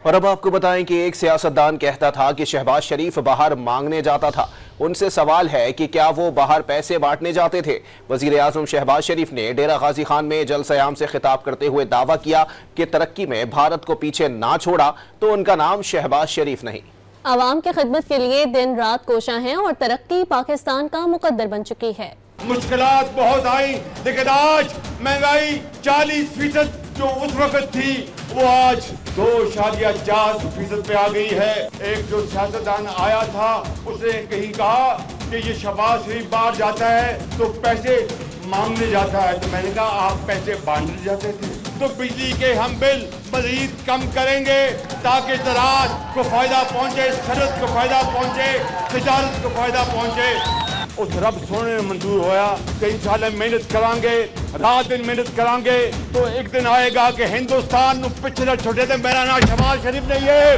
اور اب آپ کو بتائیں کہ ایک سیاستدان کہتا تھا کہ شہباز شریف باہر مانگنے جاتا تھا۔ ان سے سوال ہے کہ کیا وہ باہر پیسے بانٹنے جاتے تھے؟ وزیر اعظم شہباز شریف نے ڈیرہ غازی خان میں جلسہ عام سے خطاب کرتے ہوئے دعویٰ کیا کہ ترقی میں بھارت کو پیچھے نہ چھوڑا تو ان کا نام شہباز شریف نہیں۔ عوام کی خدمت کے لیے دن رات کوشاں ہیں اور ترقی پاکستان کا مقدر بن چکی ہے۔ مشکلات بہت آئیں لیکن آج مہنگائی 40% جو اس وقت تھی وہ آج 2.4% پہ آ گئی ہے۔ ایک جو سیاستدان آیا تھا اس نے کہیں کہا کہ یہ شہباز شریف باہر جاتا ہے تو پیسے مانگنے جاتا ہے، تو میں نے کہا آپ پیسے بانٹنے جاتے تھے؟ تو بجلی کے ہم بل مزید کم کریں گے تاکہ زراعت کو فائدہ پہنچے، صنعت کو فائدہ پہنچے، تجارت کو فائدہ پہنچے۔ اس رب سونے نے منظور ہویا کہ انشاءاللہ محنت کریں گے، رات دن محنت کریں گے تو ایک دن آئے گا کہ ہندوستان نو پچھے نہ چھوٹے تھے۔ میرا نام شہباز شریف نہیں ہے۔